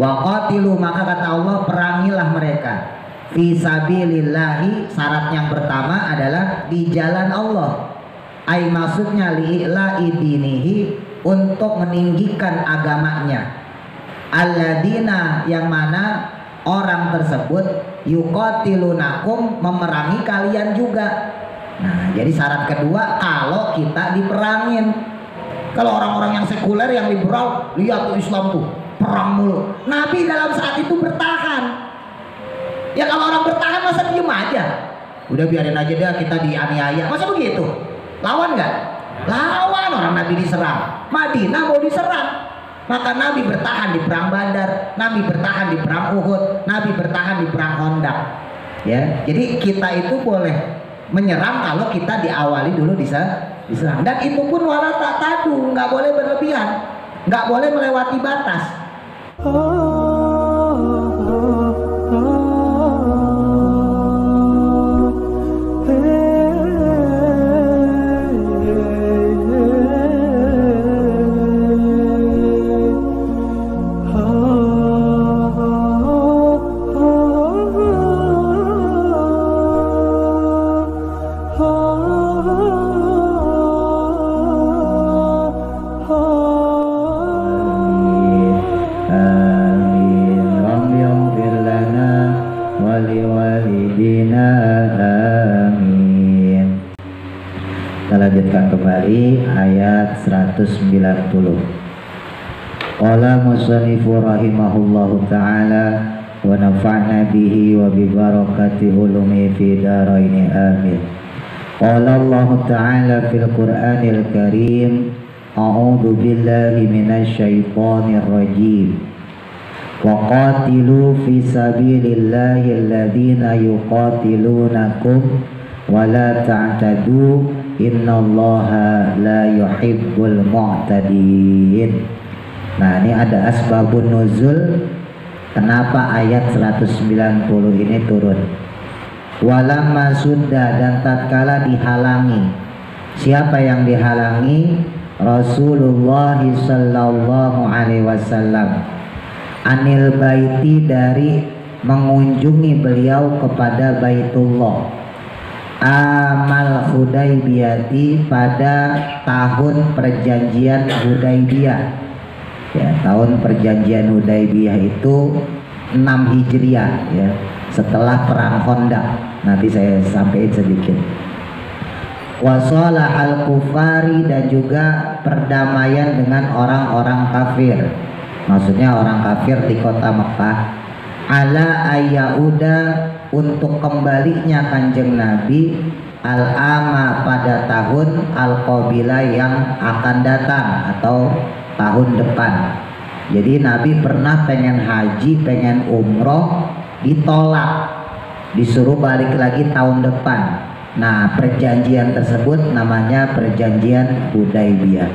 Wa qatilu, maka kata Allah perangilah mereka. Fi sabilillahi, syarat yang pertama adalah di jalan Allah. Ai maksudnya li'i'la'i dinihi, untuk meninggikan agamanya. Alladzina, yang mana orang tersebut yuqatilunakum, memerangi kalian juga. Nah, jadi syarat kedua kalau kita diperangin. Kalau orang-orang yang sekuler, yang liberal, lihat tuh Islam tuh perang mulu. Nabi dalam saat itu bertahan. Ya kalau orang bertahan masa diem aja? Udah biarin aja deh kita dianiaya. Masa begitu? Lawan nggak? Lawan, orang Nabi diserang. Madinah mau diserang. Maka Nabi bertahan di perang Badar, Nabi bertahan di perang Uhud, Nabi bertahan di perang Khandaq. Ya, jadi kita itu boleh menyerang kalau kita diawali dulu diserang. Dan itu pun wala ta'tadu, nggak boleh berlebihan, nggak boleh melewati batas. Lanjutkan kembali ayat 190. Qala musannifu rahimahullahu ta'ala wa nafa'na bihi wa bi barakati ulumi fi daraini amin. Qala Allah ta'ala fil Qur'anil Karim, a'udzu billahi minasy syaithanir rajim. Wa qatilu fi sabilillahi alladhina yuqatilunakum wa la ta'tadu innallaha la yuhibbul mu'tadin. Nah, ini ada asbabun nuzul kenapa ayat 190 ini turun. Walamma sudda, dan tatkala dihalangi. Siapa yang dihalangi? Rasulullah sallallahu alaihi wasallam anil baiti, dari mengunjungi beliau kepada Baitullah. Amal Hudaybiyati, pada tahun perjanjian Hudaybiyah. Ya, tahun perjanjian Hudaybiyah itu 6 Hijriah, ya, setelah perang Khandaq. Nanti saya sampaikan sedikit. Wasalah al-kufari, dan juga perdamaian dengan orang-orang kafir. Maksudnya orang kafir di kota Mekah. Ala ayyauda, untuk kembalinya Kanjeng Nabi al-ama, pada tahun al-qabila, yang akan datang atau tahun depan. Jadi Nabi pernah pengen haji, pengen umroh, ditolak, disuruh balik lagi tahun depan. Nah, perjanjian tersebut namanya perjanjian Hudaybiyah.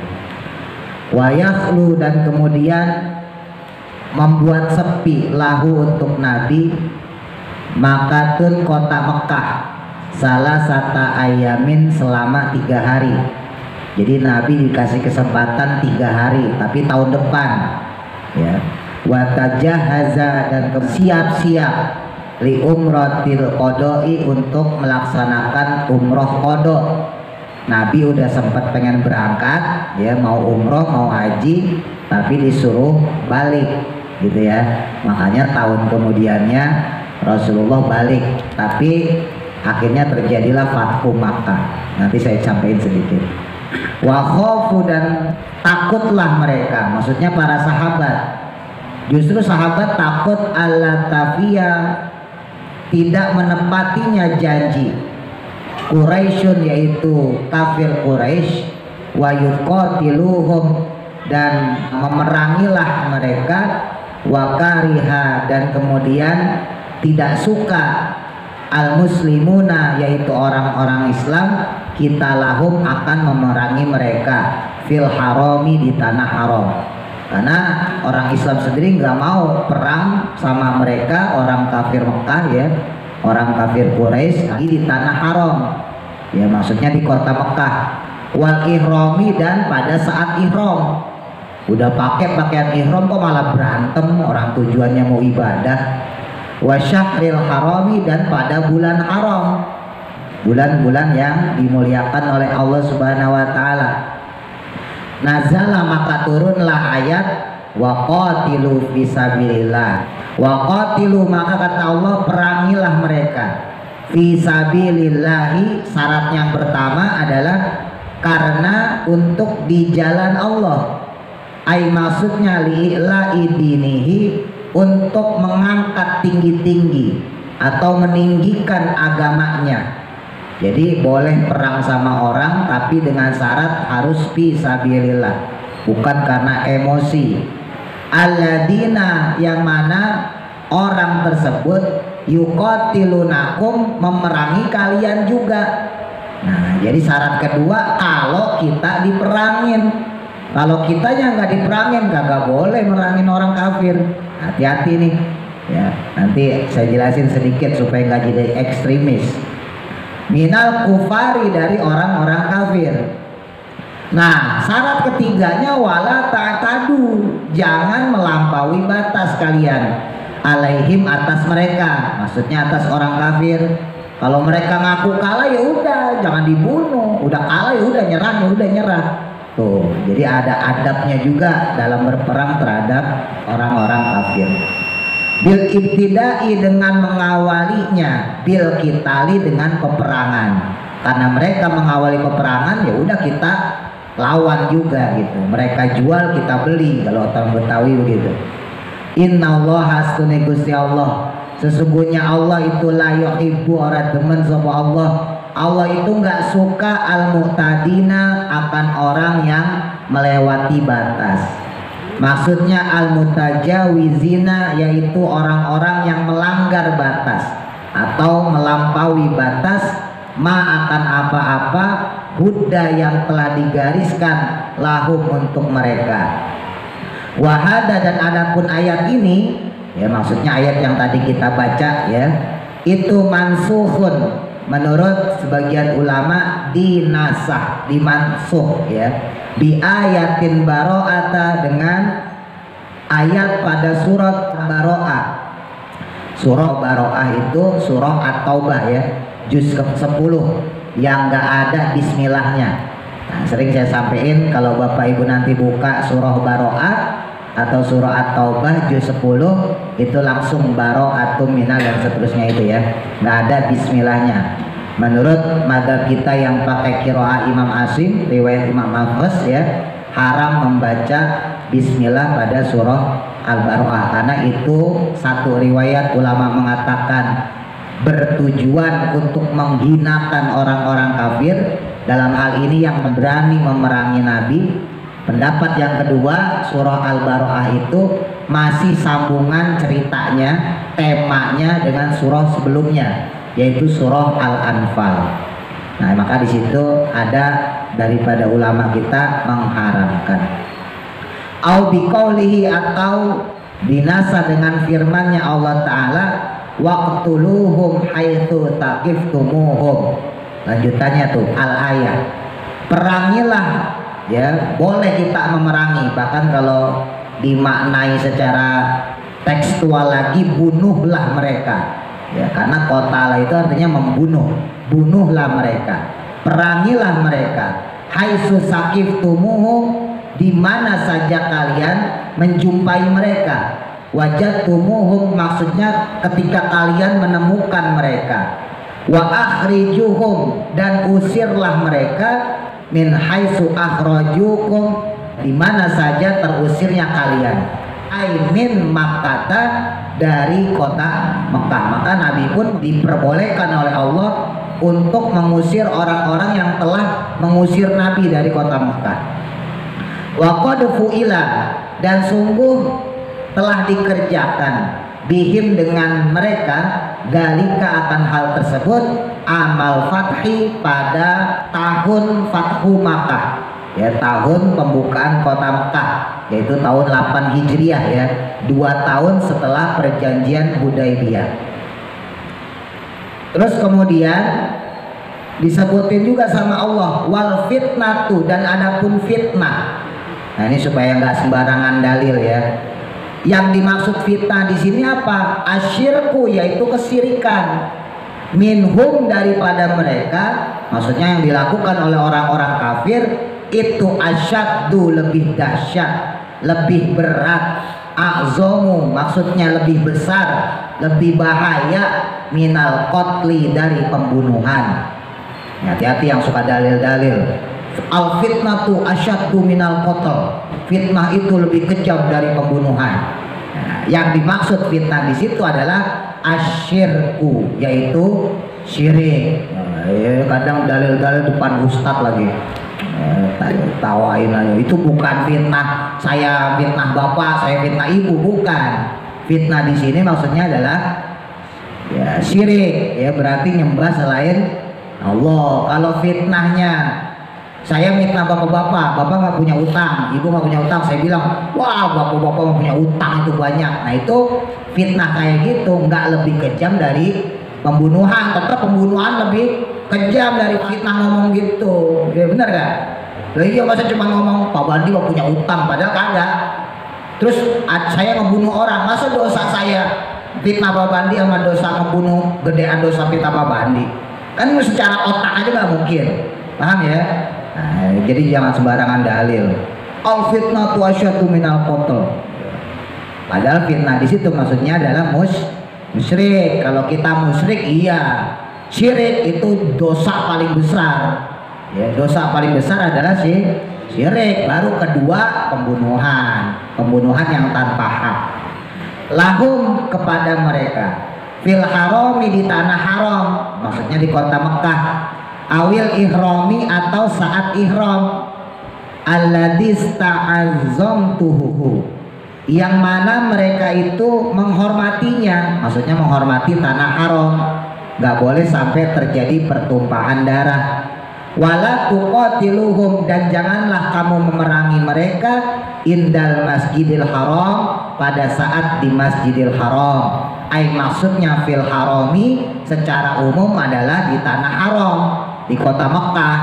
Wa yakhlu, dan kemudian membuat sepi lahu untuk Nabi makatun, kota Mekah, salah sata ayamin, selama 3 hari. Jadi Nabi dikasih kesempatan 3 hari, tapi tahun depan, ya. Watajahaza, dan siap-siap li umrotil qodoi, untuk melaksanakan umroh qodok. Nabi udah sempat pengen berangkat, ya, mau umroh, mau haji, tapi disuruh balik, gitu ya. Makanya tahun kemudiannya Rasulullah balik, tapi akhirnya terjadilah Fathu Makkah. Nanti saya sampaikan sedikit. Wa khofu, dan takutlah mereka, maksudnya para sahabat. Justru sahabat takut alla tafiya, tidak menepatinya janji Quraisyun, yaitu kafir Quraisy, wa yuqatiluhum, dan memerangilah mereka, wa kariha, dan kemudian tidak suka al-muslimuna, yaitu orang-orang Islam, kita lahum, akan memerangi mereka fil harami, di tanah haram. Karena orang Islam sendiri nggak mau perang sama mereka, orang kafir Mekah, ya, orang kafir Quraisy, lagi di tanah haram, ya, maksudnya di kota Mekah. Wal ihrami, dan pada saat ihram. Udah pakai pakaian ihram kok malah berantem, orang tujuannya mau ibadah. Wa syahril harami, dan pada bulan haram, bulan-bulan yang dimuliakan oleh Allah Subhanahu wa taala. Nazala, maka turunlah ayat wa qatilu fisabilillah. Wa qatilu, maka kata Allah, perangilah mereka. Fisabilillahi, syarat yang pertama adalah karena untuk di jalan Allah. Ai maksudnya li'la'i dinihi, untuk mengangkat tinggi-tinggi atau meninggikan agamanya. Jadi boleh perang sama orang tapi dengan syarat harus fisabilillah, bukan karena emosi. Alladzina, yang mana orang tersebut yuqatilunakum, memerangi kalian juga. Nah, jadi syarat kedua kalau kita diperangin. Kalau kitanya nggak diperangin, kagak boleh merangin orang kafir. Hati-hati nih, ya. Nanti saya jelasin sedikit supaya nggak jadi ekstremis. Minal kufari, dari orang-orang kafir. Nah, syarat ketiganya wala ta'tadu, jangan melampaui batas kalian. Alaihim, atas mereka, maksudnya atas orang kafir. Kalau mereka ngaku kalah ya udah, jangan dibunuh. Udah kalah ya udah nyerah, ya udah nyerah. Tuh, jadi ada adabnya juga dalam berperang terhadap orang-orang kafir. Bil ibtidai, dengan mengawalinya, bil kitali, dengan peperangan. Karena mereka mengawali peperangan, ya udah kita lawan juga gitu. Mereka jual, kita beli, kalau orang Betawi begitu. Innallaha, astune Gusti Allah, sesungguhnya Allah itu la yuhibbu, ora demen sapa Allah. Allah itu nggak suka al-mu'tadina, akan orang yang melewati batas. Maksudnya al-mutajawizina, yaitu orang-orang yang melanggar batas atau melampaui batas, ma, akan apa-apa, hudda, yang telah digariskan, lahum, untuk mereka. Wahada, dan adapun ayat ini, ya maksudnya ayat yang tadi kita baca, ya, itu mansuhun, menurut sebagian ulama dinasah, dimansuh, ya, bi ayatin baro'ata, dengan ayat pada surat Baro'ah. Surah Baro'ah itu surah At-Taubah, ya, juz ke-10 yang gak ada bismillahnya. Nah, sering saya sampaikan kalau Bapak Ibu nanti buka surah Baro'ah atau surah At-Taubah juz 10, itu langsung baro'atum minal dan seterusnya itu, ya, nggak ada bismillahnya. Menurut madzhab kita yang pakai qiraah Imam Asim, riwayat Imam Hafiz, ya, haram membaca bismillah pada surah Al-Baro'ah, karena itu satu riwayat ulama mengatakan bertujuan untuk menghinakan orang-orang kafir, dalam hal ini yang berani memerangi Nabi. Pendapat yang kedua, surah Al-Baro'ah itu masih sambungan ceritanya, temanya dengan surah sebelumnya, yaitu surah Al-Anfal. Nah, maka di situ ada daripada ulama kita mengharamkan. Au biqaulihi, atau binasa dengan firman-Nya Allah Ta'ala, waqtuluhum haitsu taqiftumuhum. Lanjutannya tuh al-ayat, perangilah, ya, boleh kita memerangi, bahkan kalau dimaknai secara tekstual lagi, bunuhlah mereka, ya, karena qatala itu artinya membunuh, bunuhlah mereka, perangilah mereka, haitsu saqiftumuhum, di mana saja kalian menjumpai mereka, wajadtumuhum, maksudnya ketika kalian menemukan mereka, wa akhrijuhum, dan usirlah mereka, min haitsu akhrajukum, di mana saja terusirnya kalian, ai min Makkah, dari kota Mekah. Maka Nabi pun diperbolehkan oleh Allah untuk mengusir orang-orang yang telah mengusir Nabi dari kota Mekah. Wa qad fu'ila, dan sungguh telah dikerjakan, bihim, dengan mereka, dalika, akan hal tersebut, amal fathi, pada tahun Fathu Makkah, ya, tahun pembukaan kota Mekah, yaitu tahun 8 Hijriah, ya, 2 tahun setelah perjanjian Hudaybiyah. Terus kemudian disebutin juga sama Allah, wal fitnatu, dan adapun fitnah. Nah ini supaya nggak sembarangan dalil ya. Yang dimaksud fitnah di sini apa? Asyirku, yaitu kesirikan. Minhum, daripada mereka, maksudnya yang dilakukan oleh orang-orang kafir itu asyaddu, lebih dahsyat, lebih berat. A'zomu, maksudnya lebih besar, lebih bahaya. Minal qatli, dari pembunuhan. Hati-hati yang suka dalil-dalil. Al fitnatu asyaddu minal qatl. Fitnah itu lebih kejam dari pembunuhan. Nah, yang dimaksud fitnah di situ adalah asyirku, yaitu syirik. Kadang dalil-dalil depan ustadz lagi. Tawain aja. Itu bukan fitnah. Saya fitnah bapak, saya fitnah ibu, bukan. Fitnah di sini maksudnya adalah ya syirik, ya berarti nyembah selain Allah. Kalau fitnahnya saya fitnah bapak-bapak, bapak nggak punya utang, ibu nggak punya utang, saya bilang wah bapak-bapak nggak punya utang itu banyak. Nah itu fitnah kayak gitu, nggak lebih kejam dari pembunuhan. Tetap pembunuhan lebih kejam dari fitnah ngomong gitu. Ya benar gak? Lah iya, masa cuma ngomong Pak Bandi nggak punya utang, padahal kagak. Terus saya ngebunuh orang, masa dosa saya fitnah Pak Bandi sama dosa ngebunuh gedean dosa fitnah Pak Bandi? Kan secara otak aja nggak mungkin, paham ya? Nah, jadi jangan sembarangan dalil. Al fitnah tu asyaddu minal qatl. Padahal fitnah di situ maksudnya adalah musyrik. Kalau kita musyrik, iya. Syirik itu dosa paling besar. Ya, dosa paling besar adalah syirik. Baru kedua pembunuhan yang tanpa hak. Lahum, kepada mereka, fil harami, di tanah haram, maksudnya di kota Mekah. Awil ihrami, atau saat ihram. Alladzi ta'azzamtuhu, yang mana mereka itu menghormatinya, maksudnya menghormati tanah haram. Gak boleh sampai terjadi pertumpahan darah. Wala tuqatiluhum, dan janganlah kamu memerangi mereka indal masjidil haram, pada saat di masjidil haram. Ay, maksudnya fil harami secara umum adalah di tanah haram, di kota Mekah.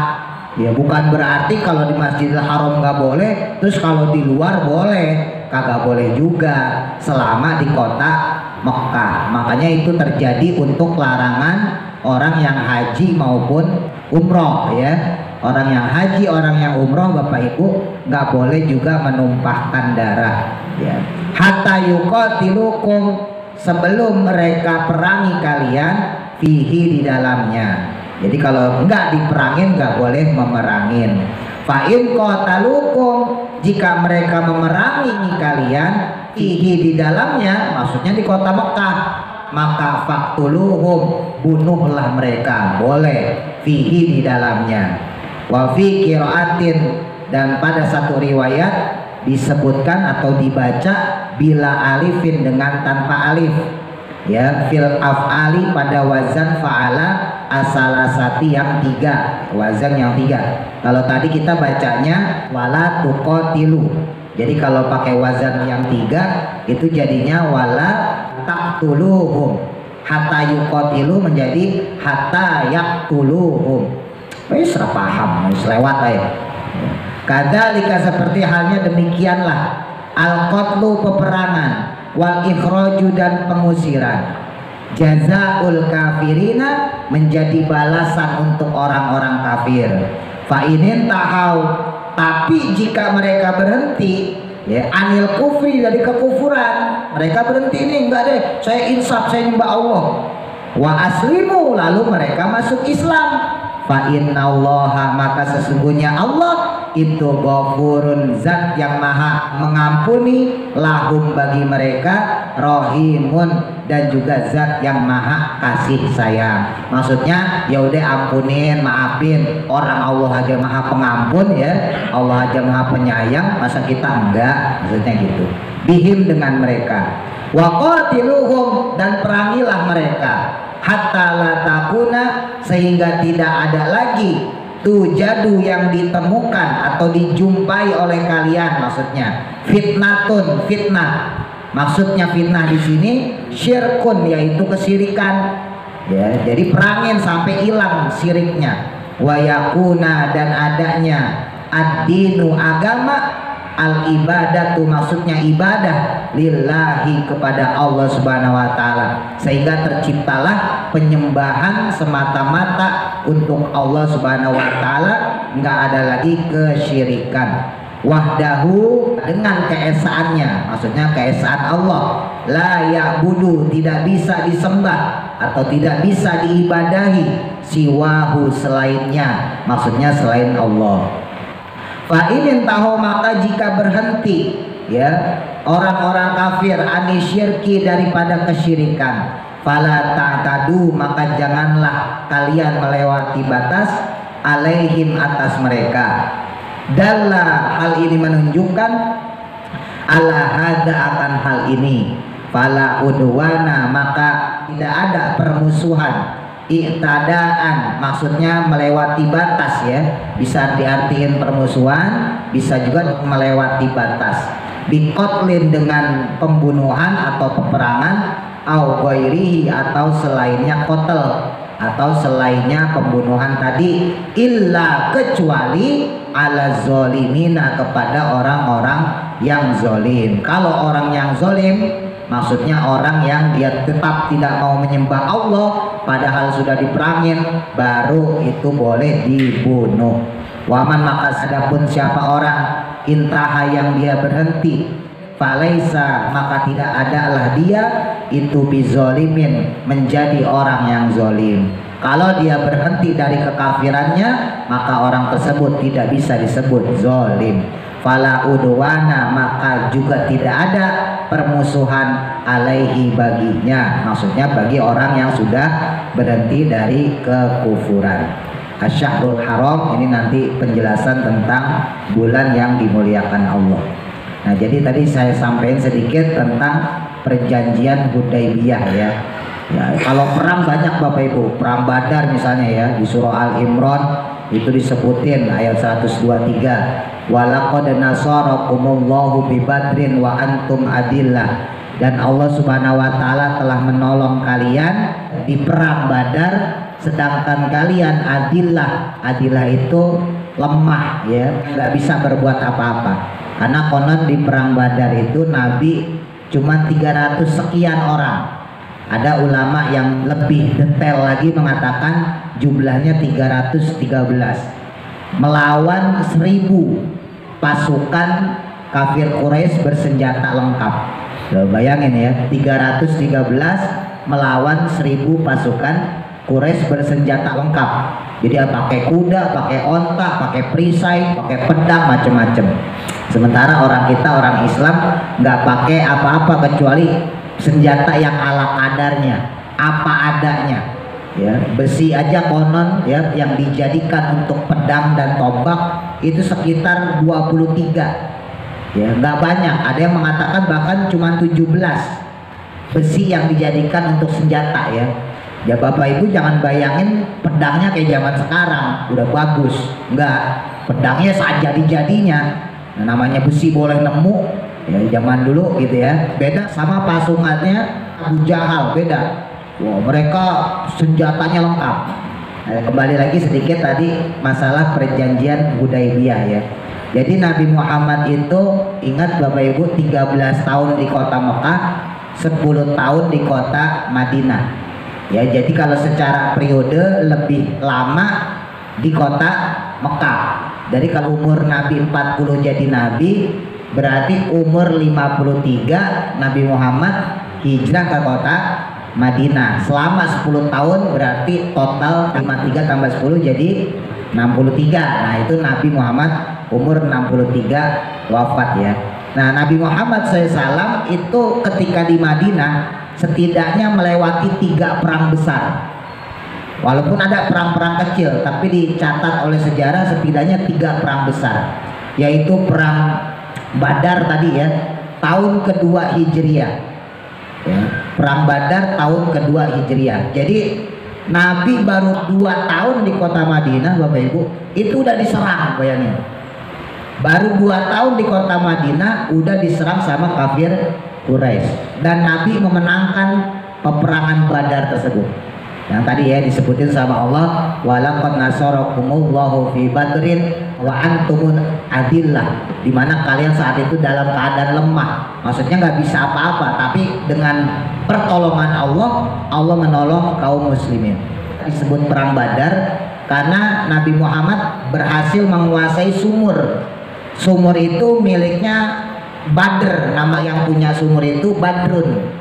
Ya bukan berarti kalau di Masjidil Haram nggak boleh, terus kalau di luar boleh. Kagak boleh juga selama di kota Mekah. Makanya itu terjadi untuk larangan orang yang haji maupun umroh ya. Orang yang haji, orang yang umroh, Bapak Ibu, nggak boleh juga menumpahkan darah ya. Hatta yuqatilukum, sebelum mereka perangi kalian, fihi, di dalamnya. Jadi kalau enggak diperangin, enggak boleh memerangin. Fa'in qatalukum, jika mereka memerangi kalian, fihi, di dalamnya, maksudnya di kota Mekah, maka faqtuluhum, bunuhlah mereka, boleh, fihi, di dalamnya. Wa fi qiraatin, dan pada satu riwayat disebutkan atau dibaca bila alifin, dengan tanpa alif ya, fil af'ali, pada wazan fa'ala asalasati, yang tiga, wazan yang tiga. Kalau tadi kita bacanya wala tuqatilu, jadi kalau pakai wazan yang tiga itu jadinya wala taqtuluhum. Hatta yuqatilu menjadi hatta yaqtuluhum. Wis paham, wis lewat aja. Kadzalika, seperti halnya demikianlah, al-qatlu, peperangan, wal ikhraju, dan pengusiran, jazaul kafirina, menjadi balasan untuk orang-orang kafir. Fa inin tahau, tapi jika mereka berhenti ya, anil kufri, dari kekufuran, mereka berhenti, ini enggak deh, saya insaf, saya nyembah Allah, wa aslimu, lalu mereka masuk Islam, fa innallaha, maka sesungguhnya Allah itu ghafurun, zat yang maha mengampuni, lahum, bagi mereka, rahimun, dan juga zat yang maha kasih sayang. Maksudnya ya udah ampunin, maafin, orang Allah aja maha pengampun ya, Allah aja maha penyayang, masa kita enggak? Maksudnya gitu. Bihim, dengan mereka. Wa qatiluhum, dan perangilah mereka, hatta la takuna, sehingga tidak ada lagi tujadu, yang ditemukan atau dijumpai oleh kalian, maksudnya fitnatun, fitnah. Maksudnya fitnah di sini syirkun, yaitu kesirikan ya. Jadi perangin sampai hilang syiriknya. Wa yakuna, dan adanya ad-dinu, agama, al ibadatu maksudnya ibadah lillahi kepada Allah Subhanahu wa taala, sehingga terciptalah penyembahan semata-mata untuk Allah Subhanahu wa taala, enggak ada lagi kesyirikan. Wahdahu dengan keesaannya, maksudnya keesaan Allah. La ya'budu tidak bisa disembah atau tidak bisa diibadahi siwahu selainnya, maksudnya selain Allah. Fa in tahu maka jika berhenti ya orang-orang kafir anisyirki daripada kesyirikan, fala ta'tadu maka janganlah kalian melewati batas alaihim atas mereka. Dalla hal ini menunjukkan ala hada akan hal ini, fala udwana maka tidak ada permusuhan. Iktadaan maksudnya melewati batas ya, bisa diartikan permusuhan, bisa juga melewati batas. Bikotlin dengan pembunuhan atau peperangan, au ghairihi atau selainnya kotel atau selainnya pembunuhan tadi, illa kecuali ala zolimina kepada orang-orang yang zolim. Kalau orang yang zolim maksudnya orang yang dia tetap tidak mau menyembah Allah padahal sudah diperangin, baru itu boleh dibunuh. Waman maka adapun siapa orang intaha yang dia berhenti, falaisa maka tidak adalah dia itu bizolimin menjadi orang yang zolim. Kalau dia berhenti dari kekafirannya maka orang tersebut tidak bisa disebut zolim. Fala udwana maka juga tidak ada permusuhan alaihi baginya, maksudnya bagi orang yang sudah berhenti dari kekufuran. Asy-Syahrul Haram ini nanti penjelasan tentang bulan yang dimuliakan Allah. Nah, jadi tadi saya sampaikan sedikit tentang perjanjian Hudaybiyah ya. Ya, kalau perang banyak Bapak Ibu, perang Badar misalnya ya, di surah Al-Imran itu disebutin ayat 123, walaqad nasarakumullahu bi badrin wa antum adillah, dan Allah Subhanahu wa taala telah menolong kalian di perang Badar sedangkan kalian adillah. Adillah itu lemah ya, nggak bisa berbuat apa-apa. Karena konon di perang Badar itu Nabi cuma 300 sekian orang. Ada ulama yang lebih detail lagi mengatakan jumlahnya 313, melawan 1000 pasukan kafir Quraisy bersenjata lengkap. Loh, bayangin ya, 313 melawan 1000 pasukan Quraisy bersenjata lengkap. Jadi pakai kuda, pakai onta, pakai perisai, pakai pedang, macam-macam. Sementara orang kita, orang Islam, nggak pakai apa-apa kecuali senjata yang ala kadarnya, apa adanya. Ya, besi aja konon ya yang dijadikan untuk pedang dan tombak itu sekitar 23. Ya, nggak banyak. Ada yang mengatakan bahkan cuma 17 besi yang dijadikan untuk senjata ya. Ya Bapak Ibu jangan bayangin pedangnya kayak zaman sekarang udah bagus, enggak, pedangnya sajadi-jadinya. Nah, namanya besi boleh nemu ya zaman dulu gitu ya. Beda sama pasukannya Abu Jahal, beda. Wah, mereka senjatanya lengkap. Nah, kembali lagi sedikit tadi masalah perjanjian Hudaybiyah ya. Jadi Nabi Muhammad itu ingat Bapak Ibu 13 tahun di kota Mekah, 10 tahun di kota Madinah. Ya, jadi kalau secara periode lebih lama di kota Mekah. Jadi kalau umur Nabi 40 jadi Nabi, berarti umur 53 Nabi Muhammad hijrah ke kota Madinah. Selama 10 tahun berarti total 53 tambah 10 jadi 63. Nah itu Nabi Muhammad umur 63 wafat ya. Nah Nabi Muhammad SAW itu ketika di Madinah setidaknya melewati 3 perang besar. Walaupun ada perang-perang kecil, tapi dicatat oleh sejarah setidaknya 3 perang besar, yaitu perang Badar tadi ya, tahun kedua Hijriah ya, perang Badar tahun kedua Hijriah. Jadi Nabi baru 2 tahun di kota Madinah Bapak Ibu, itu udah diserang, bayangin. Baru 2 tahun di kota Madinah udah diserang sama kafir Quraisy, dan Nabi memenangkan peperangan Badar tersebut. Yang tadi ya disebutin sama Allah, walaqad nasarakumullahu fi badrin wa antum adillah, dimana kalian saat itu dalam keadaan lemah, maksudnya nggak bisa apa-apa, tapi dengan pertolongan Allah, Allah menolong kaum muslimin. Disebut perang Badar karena Nabi Muhammad berhasil menguasai sumur. Sumur itu miliknya Badr, nama yang punya sumur itu Badrun.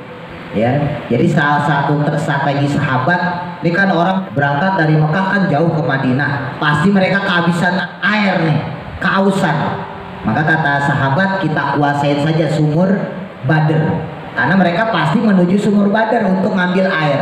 Ya, jadi salah satu strategi sahabat, ini kan orang berangkat dari Mekah kan jauh ke Madinah, pasti mereka kehabisan air nih, kehausan. Maka kata sahabat, kita kuasain saja sumur Badr, karena mereka pasti menuju sumur Badr untuk ngambil air.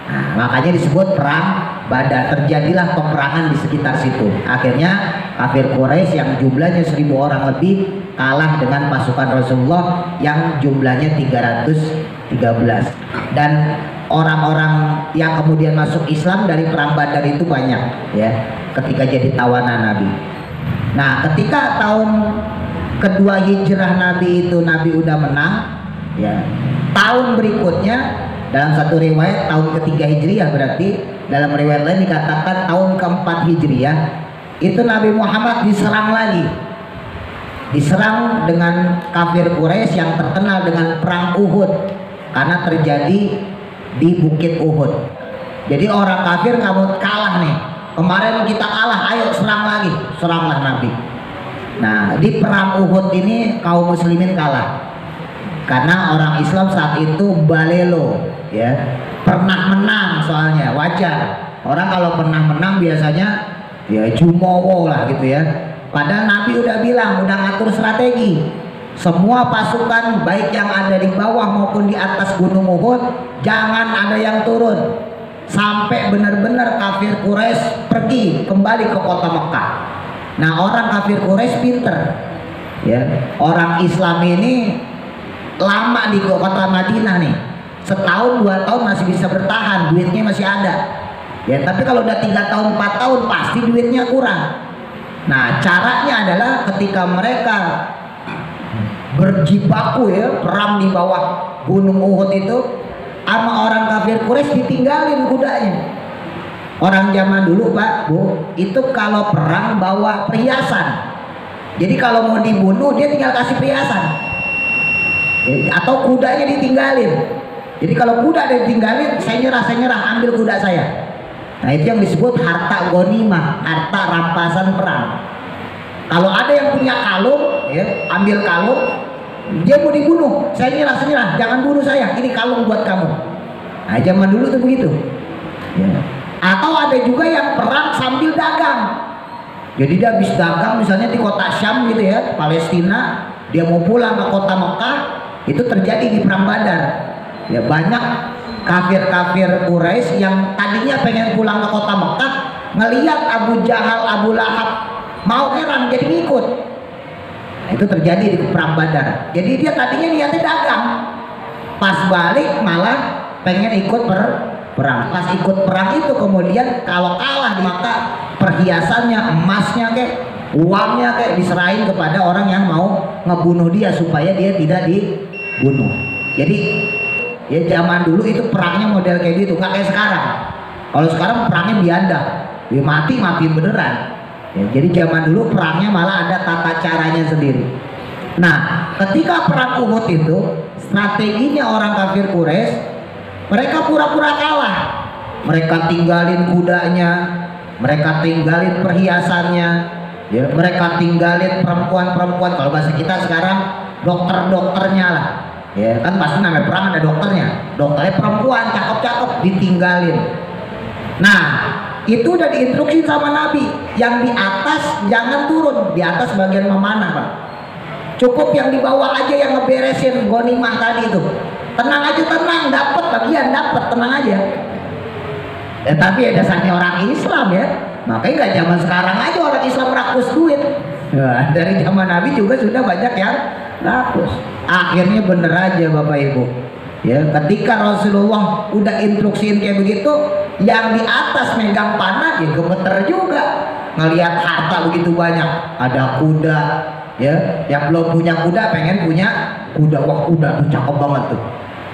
Nah, makanya disebut perang Badar. Terjadilah peperangan di sekitar situ. Akhirnya kafir Quraisy yang jumlahnya 1000 orang lebih kalah dengan pasukan Rasulullah yang jumlahnya 313. Dan orang-orang yang kemudian masuk Islam dari perang Badar itu banyak, ya, ketika jadi tawanan Nabi. Nah, ketika tahun kedua hijrah Nabi itu Nabi udah menang, ya, tahun berikutnya dalam satu riwayat tahun ketiga Hijriyah, berarti dalam riwayat lain dikatakan tahun keempat Hijriyah, itu Nabi Muhammad diserang lagi, diserang dengan kafir Quraisy yang terkenal dengan perang Uhud karena terjadi di Bukit Uhud. Jadi orang kafir nggak mau kalah nih, kemarin kita kalah, ayo serang lagi, seranglah Nabi. Nah, di perang Uhud ini kaum muslimin kalah karena orang Islam saat itu balelo, ya, pernah menang, soalnya wajar. Orang kalau pernah menang biasanya ya jumowo lah gitu ya. Padahal Nabi udah bilang, udah ngatur strategi. Semua pasukan baik yang ada di bawah maupun di atas Gunung Uhud jangan ada yang turun sampai benar-benar kafir Quraisy pergi kembali ke kota Mekah. Nah, orang kafir Quraisy pinter, ya. Orang Islam ini lama di kota Madinah nih, setahun 2 tahun masih bisa bertahan, duitnya masih ada, ya. Tapi kalau udah 3 tahun 4 tahun pasti duitnya kurang. Nah, caranya adalah ketika mereka berjibaku, ya, perang di bawah Gunung Uhud itu, sama orang kafir Quraisy ditinggalin kudanya. Orang zaman dulu, Pak, Bu, itu kalau perang bawa perhiasan. Jadi kalau mau dibunuh dia tinggal kasih perhiasan, atau kudanya ditinggalin. Jadi kalau kuda ada ditinggalin, saya nyerah, ambil kuda saya. Nah, itu yang disebut harta ghanimah, harta rampasan perang. Kalau ada yang punya kalung, ya, ambil kalung, dia mau dibunuh, saya nyerah, jangan bunuh saya, ini kalung buat kamu. Nah, zaman dulu tuh begitu, ya. Atau ada juga yang perang sambil dagang. Jadi dia habis dagang misalnya di kota Syam gitu ya, Palestina, dia mau pulang ke kota Mekah. Itu terjadi di perang Badar. Ya, banyak kafir-kafir Quraisy yang tadinya pengen pulang ke kota Mekah, ngelihat Abu Jahal, Abu Lahab mau nyerang, jadi ngikut. Nah, itu terjadi di perang Badar. Jadi dia tadinya niatnya dagang, pas balik malah pengen ikut perang. Pas ikut perang itu kemudian kalau kalah maka perhiasannya, emasnya kayak uangnya kayak diserahin kepada orang yang mau ngebunuh dia supaya dia tidak dibunuh. Jadi ya zaman dulu itu perangnya model kayak gitu, nggak kayak sekarang. Kalau sekarang perangnya biadab, ya mati beneran. Ya, jadi zaman dulu perangnya malah ada tata caranya sendiri. Nah, ketika perang Uhud itu strateginya orang kafir Quraisy, mereka pura-pura kalah. Mereka tinggalin kudanya, mereka tinggalin perhiasannya, ya, mereka tinggalin perempuan-perempuan. Kalau bahasa kita sekarang dokter-dokternya lah, ya kan pasti namanya perang ada dokternya. Dokternya perempuan cakep-cakep ditinggalin. Nah, itu udah diinstruksi sama Nabi, yang di atas jangan turun, di atas bagian memanah, Pak. Cukup yang di bawah aja yang ngeberesin ghanimah tadi itu. Tenang aja, tenang, dapat bagian, dapat, tenang aja. Ya, tapi ya dasarnya orang Islam, ya. Makanya nggak zaman sekarang aja orang Islam rakus duit. Nah, dari zaman Nabi juga sudah banyak yang rakus. Akhirnya bener aja Bapak Ibu. Ya, ketika Rasulullah udah instruksiin kayak begitu, yang di atas megang panah ya gemeter juga. Ngelihat harta begitu banyak, ada kuda, ya, yang belum punya kuda pengen punya kuda. Wah, kuda tuh cakep banget tuh.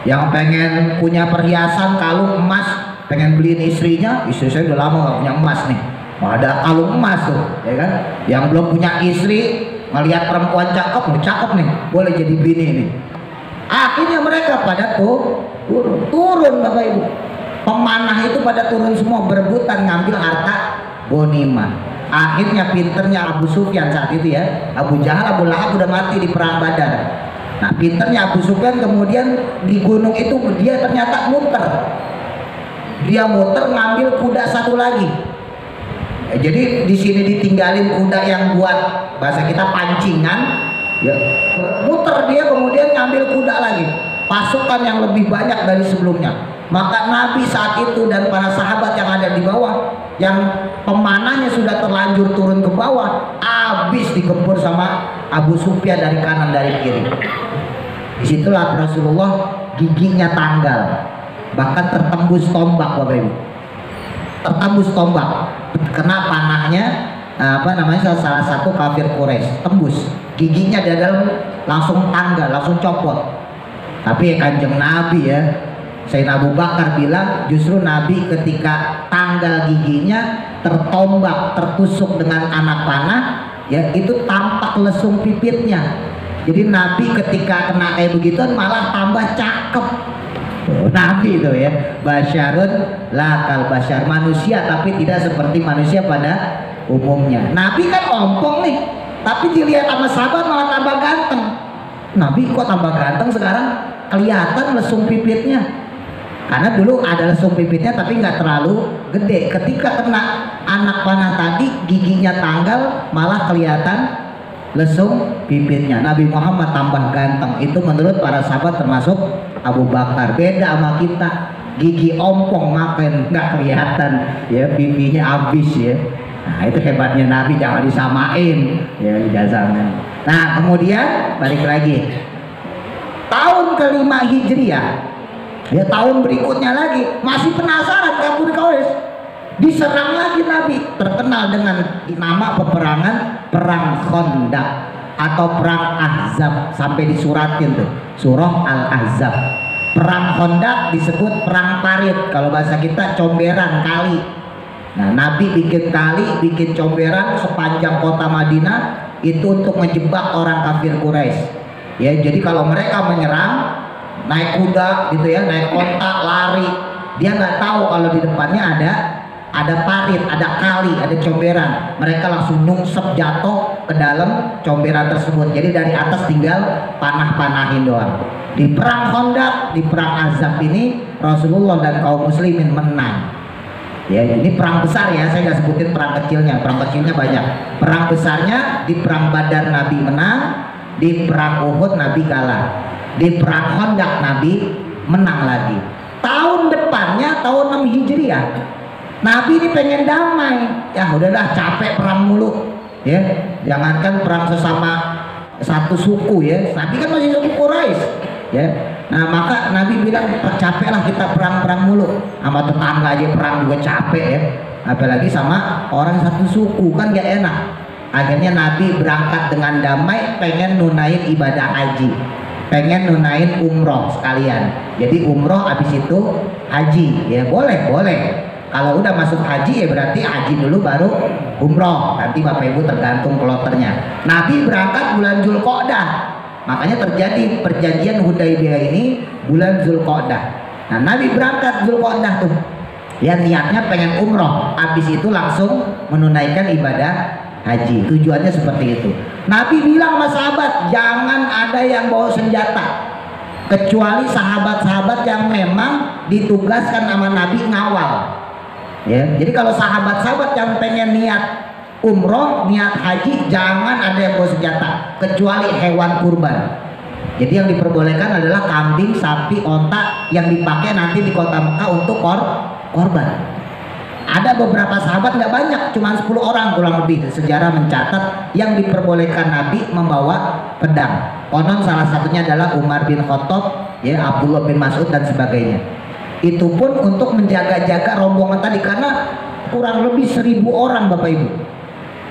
Yang pengen punya perhiasan kalung emas, pengen beliin istrinya, istri saya udah lama gak punya emas nih, Ada kalung emas tuh, ya kan? Yang belum punya istri ngelihat perempuan cakep nih, boleh jadi bini nih. Akhirnya mereka pada turun Bapak Ibu. Pemanah itu pada turun semua berebutan ngambil harta ghanimah. Akhirnya pinternya Abu Sufyan saat itu ya, Abu Jahal, Abu Lahab udah mati di perang Badar. Nah pinternya Abu Sufyan kemudian di gunung itu dia ternyata muter. Dia muter ngambil kuda satu lagi. Jadi di sini ditinggalin kuda yang buat bahasa kita pancingan, ya, muter dia kemudian ngambil kuda lagi, pasukan yang lebih banyak dari sebelumnya. Maka Nabi saat itu dan para sahabat yang ada di bawah, yang pemanahnya sudah terlanjur turun ke bawah, habis digempur sama Abu Sufyan dari kanan dari kiri. Disitulah Rasulullah giginya tanggal, bahkan tertembus tombak Bapak Ibu. Tertembus tombak, kena panahnya salah satu kafir Quraisy, tembus giginya di dalam, langsung tanggal, langsung copot. Tapi Kanjeng Nabi ya, Sayyidina Abu Bakar bilang justru Nabi ketika tanggal giginya tertombak, tertusuk dengan anak panah, ya itu tampak lesung pipitnya. Jadi Nabi ketika kena kayak begituan malah tambah cakep. Nabi itu ya, basyarun lakal basyar, manusia tapi tidak seperti manusia pada umumnya. Nabi kan ompong nih, tapi dilihat sama sahabat malah tambah ganteng. Nabi kok tambah ganteng sekarang, kelihatan lesung pipitnya. Karena dulu ada lesung pipitnya tapi nggak terlalu gede. Ketika kena anak panah tadi giginya tanggal, malah kelihatan lesung pipitnya. Nabi Muhammad tambah ganteng. Itu menurut para sahabat termasuk Abu Bakar. Beda sama kita, gigi ompong makan nggak kelihatan ya, pipinya habis ya. Nah itu hebatnya Nabi, jangan disamain ya ijazahnya. Nah kemudian balik lagi tahun kelima Hijriah ya, tahun berikutnya lagi masih penasaran kabur Quraisy, diserang lagi Nabi, terkenal dengan nama peperangan perang Khandaq atau perang Ahzab, sampai disuratin tuh surah Al-Ahzab. Perang Khandaq disebut perang parit, kalau bahasa kita comberan kali. Nah Nabi bikin kali, bikin comberan sepanjang kota Madinah itu untuk menjebak orang kafir Quraisy ya. Jadi kalau mereka menyerang naik kuda gitu ya, naik onta, lari, dia nggak tahu kalau di depannya ada parit, ada kali, ada comberan. Mereka langsung nyungsep jatuh ke dalam comberan tersebut. Jadi dari atas tinggal panah-panahin doang. Di perang Khandaq, di perang Ahzab ini Rasulullah dan kaum muslimin menang. Ya, ini perang besar ya, saya nggak sebutin perang kecilnya. Perang kecilnya banyak. Perang besarnya di perang Badar Nabi menang, di perang Uhud Nabi kalah. Di perang Khandaq Nabi menang lagi. Tahun depannya tahun 6 Hijriah, Nabi ini pengen damai. Ya udahlah, capek perang mulu ya. Jangankan perang sesama satu suku ya, Nabi kan masih suku Quraisy ya. Nah maka Nabi bilang capeklah kita perang-perang mulu, sama tetangga aja perang juga capek ya, apalagi sama orang satu suku kan gak enak. Akhirnya Nabi berangkat dengan damai, pengen nunain ibadah haji, pengen nunain umroh sekalian. Jadi umroh habis itu haji ya, boleh. Kalau udah masuk haji ya berarti haji dulu baru umroh. Nanti Bapak Ibu tergantung kloternya. Nabi berangkat bulan Zulqa'dah, makanya terjadi perjanjian Hudaybiyah ini bulan Zulqa'dah. Nah Nabi berangkat Zulqa'dah tuh ya, niatnya pengen umroh, habis itu langsung menunaikan ibadah haji. Tujuannya seperti itu. Nabi bilang sama sahabat, jangan ada yang bawa senjata kecuali sahabat-sahabat yang memang ditugaskan sama Nabi ngawal ya. Jadi kalau sahabat-sahabat yang pengen niat umroh, niat haji, jangan ada yang bawa senjata kecuali hewan kurban. Jadi yang diperbolehkan adalah kambing, sapi, onta yang dipakai nanti di kota Mekah untuk korban. Ada beberapa sahabat, nggak banyak, cuma 10 orang kurang lebih. Sejarah mencatat yang diperbolehkan Nabi membawa pedang. Konon salah satunya adalah Umar bin Khattab, ya, Abdullah bin Mas'ud dan sebagainya. Itu pun untuk menjaga-jaga rombongan tadi, karena kurang lebih 1000 orang Bapak Ibu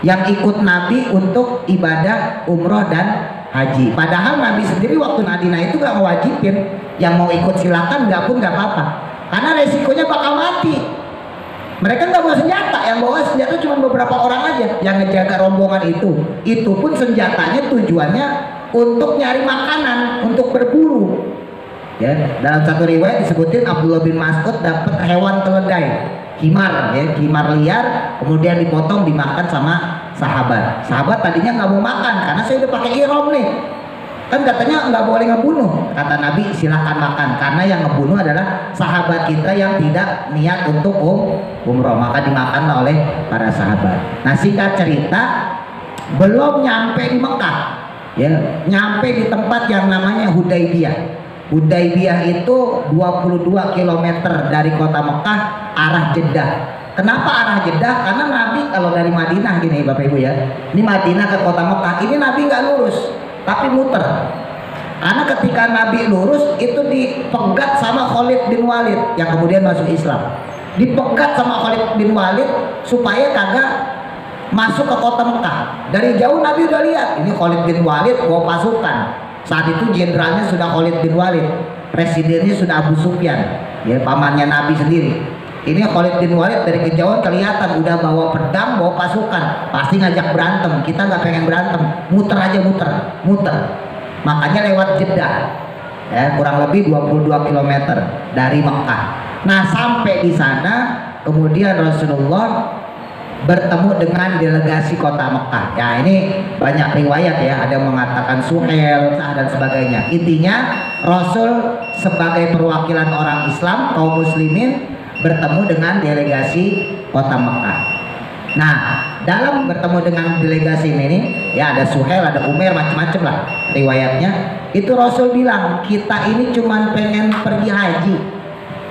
yang ikut Nabi untuk ibadah umroh dan haji. Padahal Nabi sendiri waktu Madinah itu nggak mewajibin, yang mau ikut silakan, nggak pun nggak apa-apa, karena resikonya bakal mati. Mereka nggak bawa senjata, yang bawa senjata cuma beberapa orang aja yang ngejaga rombongan itu. Itu pun senjatanya tujuannya untuk nyari makanan, untuk berburu. Ya, dalam satu riwayat disebutin Abdullah bin Mas'ud dapat hewan keledai, himar, ya, himar liar, kemudian dipotong dimakan sama sahabat. Sahabat tadinya nggak mau makan karena saya udah pakai ihram nih. Kan katanya nggak boleh ngebunuh. Kata Nabi silahkan makan karena yang ngebunuh adalah sahabat kita yang tidak niat untuk umroh, maka dimakanlah oleh para sahabat. Nah, singkat cerita, belum nyampe di Mekah, ya, nyampe di tempat yang namanya Hudaybiyah. Hudaybiyah itu 22 km dari kota Mekah arah Jeddah. Kenapa arah Jeddah? Karena Nabi kalau dari Madinah gini Bapak Ibu ya, ini Madinah ke kota Mekah, ini Nabi nggak lurus tapi muter. Karena ketika Nabi lurus itu dipegat sama Khalid bin Walid yang kemudian masuk Islam. Dipegat sama Khalid bin Walid supaya kagak masuk ke kota Mekah. Dari jauh Nabi udah lihat ini Khalid bin Walid bawa pasukan. Saat itu jenderalnya sudah Khalid bin Walid, presidennya sudah Abu Sufyan, ya, pamannya Nabi sendiri. Ini Khalid bin Walid dari kejauhan kelihatan udah bawa pedang, bawa pasukan, pasti ngajak berantem. Kita nggak pengen berantem, muter aja, muter. Makanya lewat Jeddah, ya, kurang lebih 22 km dari Mekah. Nah, sampai di sana kemudian Rasulullah bertemu dengan delegasi kota Mekah. Ya, ini banyak riwayat ya, ada yang mengatakan Suhail dan sebagainya. Intinya Rasul sebagai perwakilan orang Islam, kaum muslimin bertemu dengan delegasi kota Mekah. Nah, dalam bertemu dengan delegasi ini ya ada Suhail, ada Umair, macam-macam lah riwayatnya. Itu Rasul bilang, kita ini cuman pengen pergi haji,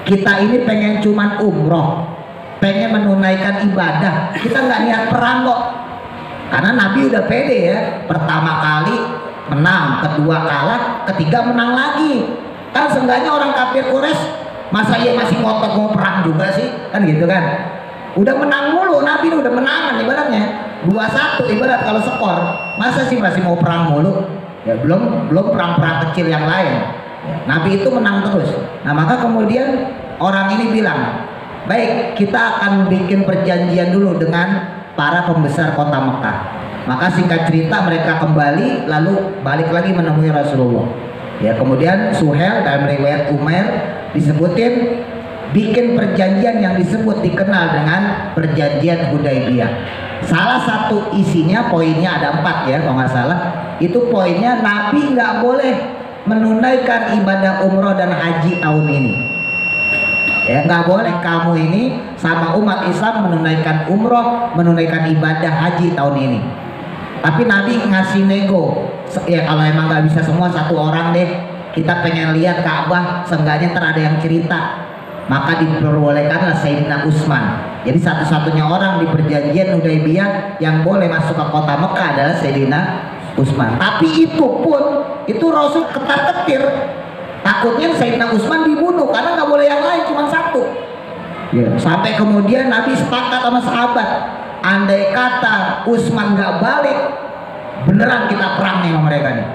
kita ini pengen cuman umroh, pengen menunaikan ibadah, kita nggak niat perang kok. Karena Nabi udah pede ya, pertama kali menang, kedua kalah, ketiga menang lagi. Kan seenggaknya orang kafir Quraisy masa iya masih ngotot mau perang juga sih, kan gitu kan. Udah menang mulu, Nabi udah menangan ibaratnya 2-1 ibarat kalau skor. Masa sih masih mau perang mulu? Ya belum perang-perang kecil yang lain. Ya, Nabi itu menang terus. Nah, maka kemudian orang ini bilang, baik, kita akan bikin perjanjian dulu dengan para pembesar kota Mekah. Maka singkat cerita mereka kembali lalu balik lagi menemui Rasulullah. Ya, kemudian Suhail dalam riwayat Umair disebutin bikin perjanjian yang dikenal dengan perjanjian Hudaybiyah. Salah satu isinya, poinnya ada 4 ya kalau nggak salah. Itu poinnya Nabi nggak boleh menunaikan ibadah umroh dan haji tahun ini. Ya, nggak boleh kamu ini sama umat Islam menunaikan umroh, menunaikan ibadah haji tahun ini. Tapi Nabi ngasih nego, ya kalau emang nggak bisa semua, 1 orang deh, kita pengen lihat Ka'bah, seenggaknya ntar ada yang cerita. Maka diperbolehkanlah Sayyidina Utsman. Jadi satu-satunya orang di perjanjian Hudaybiyah yang boleh masuk ke kota Mekah adalah Sayyidina Utsman. Tapi itu pun, itu Rasul ketar-ketir, takutnya Sayyidina Utsman dibunuh karena nggak boleh yang lain, cuma 1. Ya. Sampai kemudian Nabi sepakat sama sahabat, andai kata Utsman nggak balik, beneran kita perang nih sama mereka nih.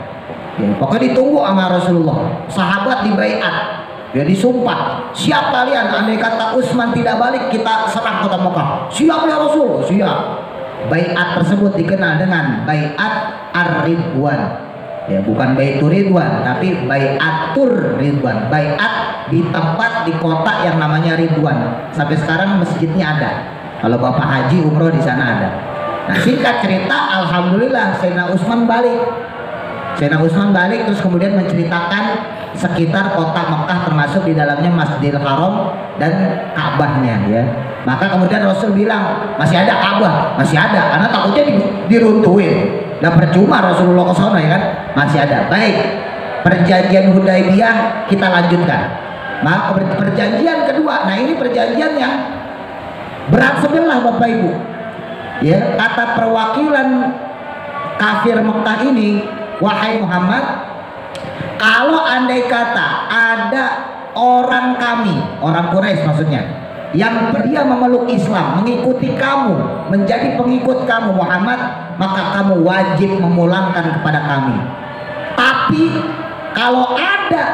Ya, pokoknya ditunggu sama Rasulullah. Sahabat dibaiat, dia disumpah, siap kalian andai kata Utsman tidak balik kita serang kota Mekah. Siap ya Rasul, siap. Baiat tersebut dikenal dengan Baiat Ar-Ridwan. Ya, bukan Baitur Ridwan, tapi Baiatur Ridwan. Baiat di tempat di kota yang namanya Ridwan. Sampai sekarang masjidnya ada. Kalau Bapak haji umroh di sana ada. Nah, singkat cerita, alhamdulillah Sayyidina Utsman balik. Sayyidina Utsman balik terus kemudian menceritakan sekitar kota Mekah, termasuk di dalamnya Masjidil Haram dan Ka'bahnya ya. Maka kemudian Rasul bilang, masih ada Ka'bah, masih ada, karena takutnya diruntuhin. Nah, percuma Rasulullah ke sana ya kan, masih ada. Baik, perjanjian Hudaybiyah kita lanjutkan. Maka perjanjian kedua, nah ini perjanjian yang berat sebelah Bapak Ibu. Ya, kata perwakilan kafir Mekah ini, wahai Muhammad, kalau andai kata ada orang kami, orang Quraisy maksudnya, yang dia memeluk Islam, mengikuti kamu, menjadi pengikut kamu Muhammad, maka kamu wajib memulangkan kepada kami. Tapi kalau ada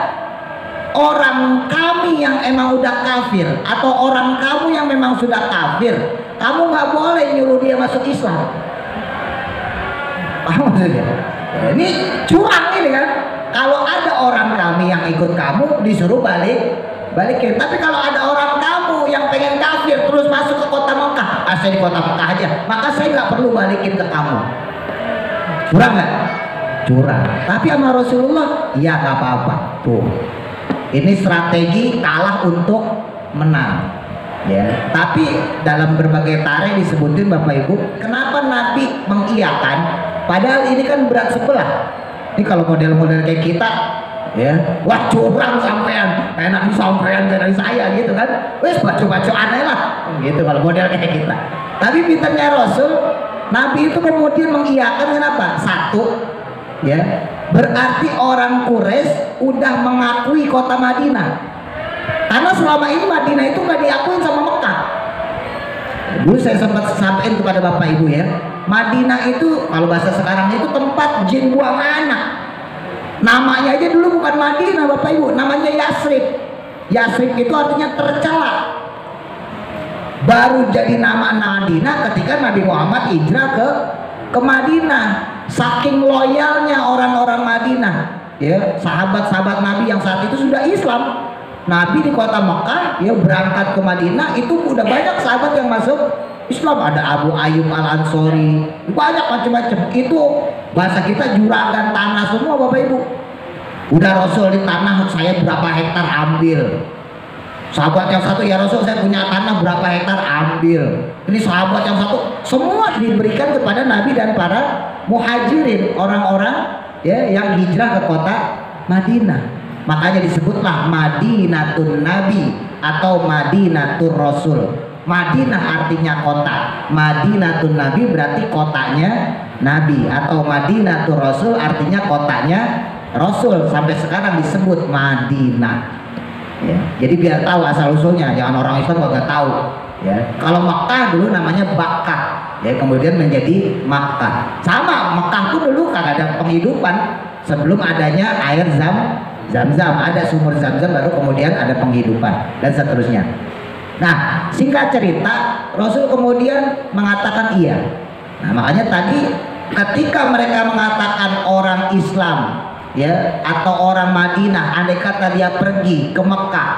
orang kami yang emang udah kafir atau orang kamu yang memang sudah kafir, kamu nggak boleh nyuruh dia masuk Islam. Paham maksudnya? Ini curang ini kan. Kalau ada orang kami yang ikut kamu disuruh balikin. Tapi kalau ada orang kamu yang pengen kafir terus masuk ke kota Mekah, saya di kota Mekah aja, maka saya nggak perlu balikin ke kamu. Curang nggak? Curang. Tapi sama Rasulullah, ya nggak apa-apa. Tuh, ini strategi kalah untuk menang. Ya. Tapi dalam berbagai tarikh disebutin Bapak Ibu, kenapa Nabi mengiyakan? Padahal ini kan berat sebelah. Ini kalau model-model kayak kita, ya, wah curang sampean, enak disampean dari saya gitu kan, wes baca-baca aneh lah, gitu kalau model kayak kita. Tapi pinternya Rasul, Nabi itu kemudian mengiyakan kenapa? Satu, ya, berarti orang Quraisy udah mengakui kota Madinah, karena selama ini Madinah itu nggak diakuin sama Mekah. Dulu saya sempat sampaikan kepada Bapak Ibu ya, Madinah itu kalau bahasa sekarang itu tempat jin buang anak. Namanya aja dulu bukan Madinah Bapak Ibu, namanya Yasrib. Yasrib itu artinya tercela. Baru jadi nama Madinah ketika Nabi Muhammad hijrah ke Madinah. Saking loyalnya orang-orang Madinah, ya, sahabat-sahabat Nabi yang saat itu sudah Islam. Nabi di kota Mekah, ya, berangkat ke Madinah, itu udah banyak sahabat yang masuk Islam. Ada Abu Ayyub Al-Ansori, banyak macam-macam. Itu bahasa kita juragan tanah semua Bapak Ibu. Udah Rasul di tanah saya berapa hektar ambil. Sahabat yang satu, ya Rasul saya punya tanah berapa hektar ambil. Ini sahabat yang satu, semua diberikan kepada Nabi dan para muhajirin, orang-orang, ya, yang hijrah ke kota Madinah. Makanya disebutlah Madinatun Nabi atau Madinatur Rasul. Madinah artinya kota, Madinatun Nabi berarti kotanya Nabi, atau Madinatur Rasul artinya kotanya Rasul. Sampai sekarang disebut Madinah, ya. Jadi biar tahu asal usulnya, jangan orang Islam nggak tahu, ya. Kalau Makkah dulu namanya Bakkah, ya, kemudian menjadi Makkah. Sama, Makkah tuh dulu kan ada penghidupan sebelum adanya air Zam-Zam, ada sumur Zam-Zam, baru kemudian ada penghidupan dan seterusnya. Nah, singkat cerita, Rasul kemudian mengatakan iya. Nah, makanya tadi ketika mereka mengatakan orang Islam, ya, atau orang Madinah, andai kata dia pergi ke Mekah,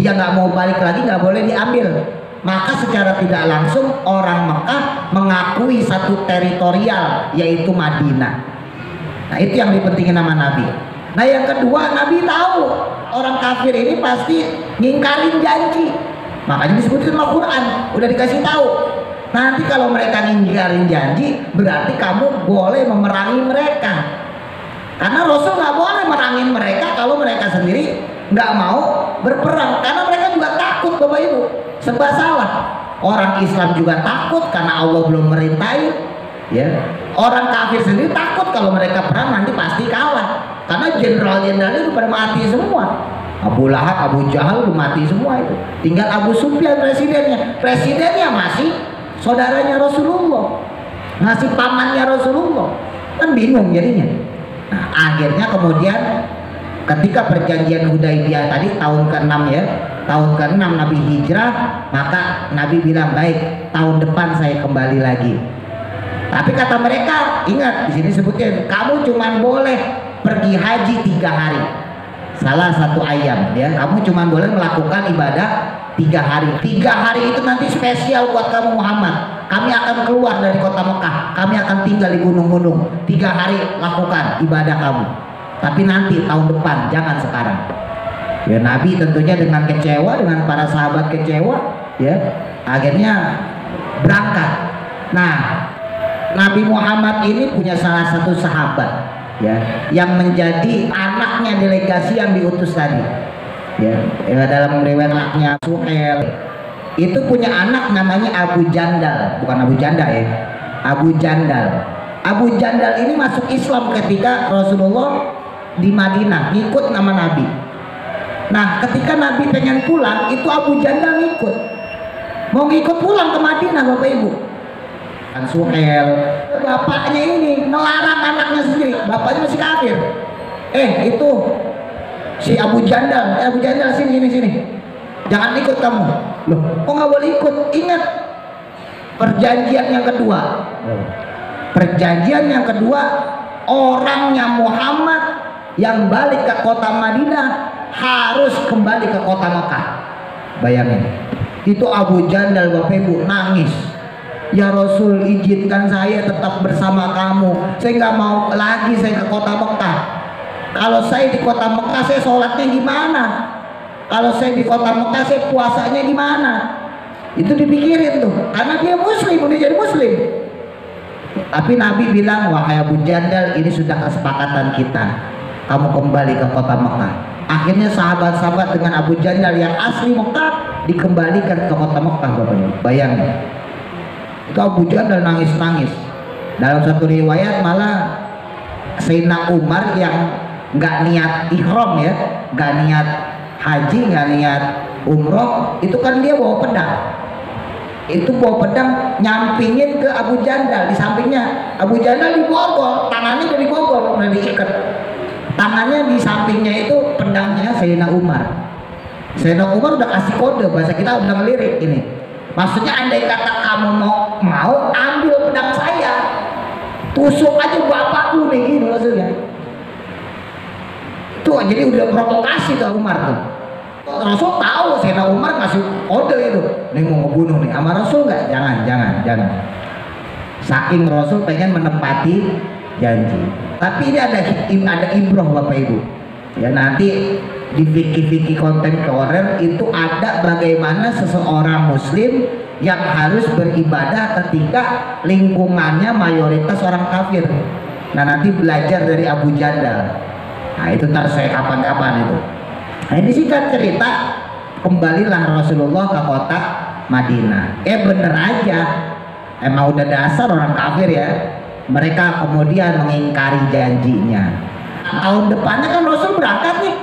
dia nggak mau balik lagi, nggak boleh diambil. Maka secara tidak langsung orang Mekah mengakui satu teritorial, yaitu Madinah. Nah, itu yang dipentingin nama Nabi. Nah, yang kedua, Nabi tahu orang kafir ini pasti ngingkarin janji. Makanya disebutin dalam Al-Quran, udah dikasih tahu. Nanti kalau mereka ngingkarin janji, berarti kamu boleh memerangi mereka. Karena Rasul nggak boleh merangin mereka kalau mereka sendiri nggak mau berperang. Karena mereka juga takut Bapak Ibu, serba salah. Orang Islam juga takut karena Allah belum merintahin, ya. Orang kafir sendiri takut kalau mereka perang nanti pasti kalah. Karena jenderal-jenderalnya itu pada mati semua. Abu Lahab, Abu Jahal itu mati semua itu. Tinggal Abu Sufyan presidennya. Presidennya masih saudaranya Rasulullah, masih pamannya Rasulullah. Kan bingung jadinya. Nah, akhirnya kemudian ketika perjanjian Hudaybiyah tadi tahun ke-6, ya, tahun ke-6 Nabi hijrah, maka Nabi bilang, baik, tahun depan saya kembali lagi. Tapi kata mereka, ingat di sini sebutin, kamu cuma boleh pergi haji 3 hari, salah satu ayam, ya, kamu cuma boleh melakukan ibadah 3 hari. 3 hari itu nanti spesial buat kamu Muhammad. Kami akan keluar dari kota Mekah, kami akan tinggal di gunung-gunung. 3 hari lakukan ibadah kamu. Tapi nanti tahun depan, jangan sekarang. Ya, Nabi tentunya dengan kecewa, dengan para sahabat kecewa, ya, akhirnya berangkat. Nah, Nabi Muhammad ini punya salah satu sahabat, ya, yang menjadi anaknya delegasi yang diutus tadi, ya, dalam riwayatnya Suhail itu punya anak namanya Abu Jandal, bukan Abu Janda, ya, Abu Jandal. Abu Jandal ini masuk Islam ketika Rasulullah di Madinah, ngikut nama Nabi. Nah, ketika Nabi pengen pulang, itu Abu Jandal ngikut, mau ngikut pulang ke Madinah Bapak Ibu. Suhail, bapaknya ini melarang anaknya sendiri, bapaknya masih kafir. Itu si Abu Jandal, Abu Jandal sini. jangan ikut kamu. Loh, kok nggak boleh ikut? Ingat perjanjian yang kedua. Perjanjian yang kedua, orangnya Muhammad yang balik ke kota Madinah harus kembali ke kota Mekah. Bayangin, itu Abu Jandal Bapak Ibu nangis, ya Rasul izinkan saya tetap bersama kamu, saya nggak mau lagi saya ke kota Mekah. Kalau saya di kota Mekah saya sholatnya gimana? Kalau saya di kota Mekah saya puasanya gimana? Itu dipikirin tuh, karena dia muslim, udah jadi muslim. Tapi Nabi bilang, wahai Abu Jandal, ini sudah kesepakatan kita, kamu kembali ke kota Mekah. Akhirnya sahabat-sahabat dengan Abu Jandal yang asli Mekah dikembalikan ke kota Mekah. Bayangin, itu Abu Jandal nangis-nangis. Dalam satu riwayat malah Sayyidina Umar yang nggak niat ihram ya, nggak niat haji, nggak niat umroh, itu kan dia bawa pedang. Itu bawa pedang nyampingin ke Abu Jandal, di sampingnya Abu Jandal diborgol, tangannya udah diborgol, udah diikat, tangannya di sampingnya itu pedangnya Sayyidina Umar. Sayyidina Umar udah kasih kode, bahasa kita udah ngelirik ini, maksudnya andai kata kamu mau ambil pedang saya, tusuk aja bapakku nih, gini maksudnya. Itu jadi udah provokasi tuh Umar tuh. Rasul tahu Sayyidina Umar ngasih kode itu, nih mau ngebunuh nih, sama Rasul nggak? Jangan. Saking Rasul pengen menepati janji. Tapi ini ada ibroh Bapak Ibu. Ya nanti di fikih kontemporer itu ada bagaimana seseorang Muslim yang harus beribadah ketika lingkungannya mayoritas orang kafir. Nah nanti belajar dari Abu Jandal. Nah itu ntar saya kapan-kapan itu. Nah ini singkat cerita, kembalilah Rasulullah ke kota Madinah. Bener aja, emang udah dasar orang kafir ya, mereka kemudian mengingkari janjinya. Tahun depannya kan Rasul berangkat nih,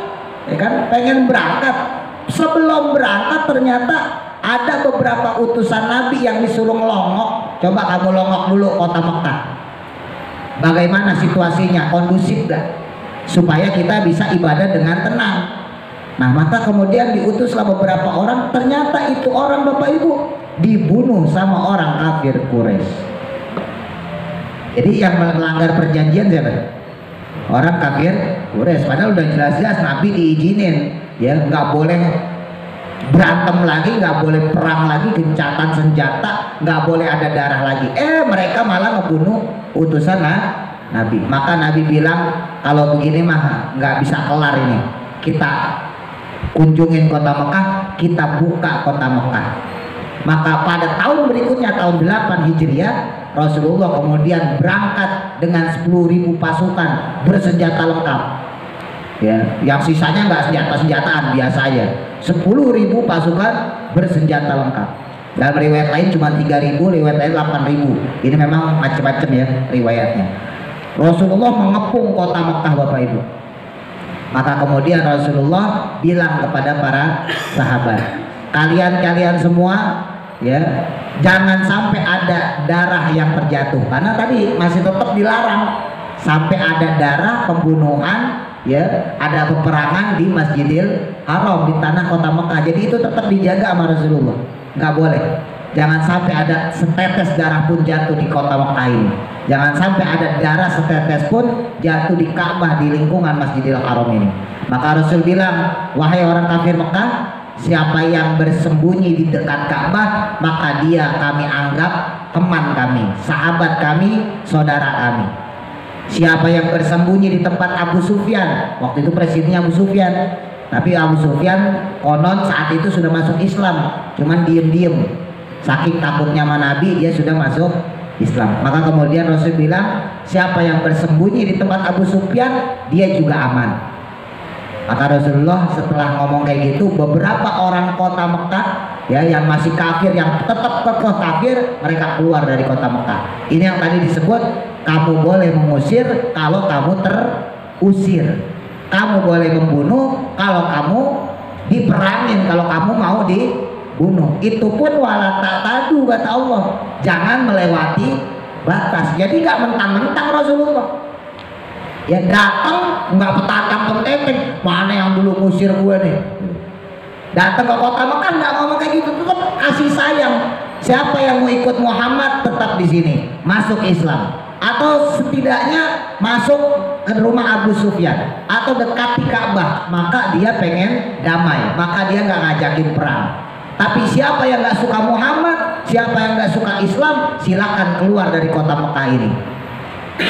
ya kan, pengen berangkat. Sebelum berangkat ternyata ada beberapa utusan Nabi yang disuruh ngelongok. Coba kamu longok dulu kota Mekah, bagaimana situasinya, kondusif gak, supaya kita bisa ibadah dengan tenang. Nah maka kemudian diutuslah beberapa orang, ternyata itu orang Bapak Ibu dibunuh sama orang kafir Quraisy. Jadi yang melanggar perjanjian siapa? Orang kafir Quraisy. Padahal udah jelas-jelas Nabi diizinin, ya nggak boleh berantem lagi, nggak boleh perang lagi, gencatan senjata, nggak boleh ada darah lagi. Mereka malah ngebunuh utusan Nabi. Maka Nabi bilang, kalau begini mah nggak bisa kelar ini. Kita kunjungin kota Mekah, kita buka kota Mekah. Maka pada tahun berikutnya, tahun 8 Hijriah, Rasulullah kemudian berangkat dengan 10.000 pasukan bersenjata lengkap. Ya, yang sisanya nggak senjata-senjataan biasa aja. 10.000 pasukan bersenjata lengkap. Dalam riwayat lain cuma 3.000, riwayat lain 8.000. Ini memang macam-macam ya riwayatnya. Rasulullah mengepung kota Mekah Bapak Ibu. Maka kemudian Rasulullah bilang kepada para sahabat, kalian semua ya, jangan sampai ada darah yang terjatuh, karena tadi masih tetap dilarang sampai ada darah pembunuhan, ya, ada peperangan di Masjidil Haram, di tanah kota Mekah. Jadi itu tetap dijaga sama Rasulullah, nggak boleh. Jangan sampai ada setetes darah pun jatuh di kota Mekah ini. Jangan sampai ada darah setetes pun jatuh di Ka'bah, di lingkungan Masjidil Haram ini. Maka Rasul bilang, wahai orang kafir Mekah, siapa yang bersembunyi di dekat Ka'bah, maka dia kami anggap teman kami, sahabat kami, saudara kami. Siapa yang bersembunyi di tempat Abu Sufyan, waktu itu presidennya Abu Sufyan, tapi Abu Sufyan konon saat itu sudah masuk Islam, cuman diem-diem. Saking takutnya sama Nabi, dia sudah masuk Islam. Maka kemudian Rasul bilang, siapa yang bersembunyi di tempat Abu Sufyan, dia juga aman. Maka Rasulullah setelah ngomong kayak gitu, beberapa orang kota Mekah ya yang masih kafir, yang tetap kekeh kafir, mereka keluar dari kota Mekah. Ini yang tadi disebut, kamu boleh mengusir kalau kamu terusir, kamu boleh membunuh kalau kamu diperangin, kalau kamu mau dibunuh. Itu pun wala ta'tadu kata Allah, jangan melewati batas. Jadi nggak mentang-mentang Rasulullah ya datang nggak petantang penteng, mana yang dulu ngusir gue nih, Datang ke kota Mekah nggak ngomong kayak gitu, tetap kasih sayang. Siapa yang mau ikut Muhammad tetap di sini, masuk Islam, atau setidaknya masuk ke rumah Abu Sufyan atau dekati Ka'bah, maka dia pengen damai, maka dia nggak ngajakin perang. Tapi siapa yang nggak suka Muhammad, siapa yang nggak suka Islam, silakan keluar dari kota Mekah ini.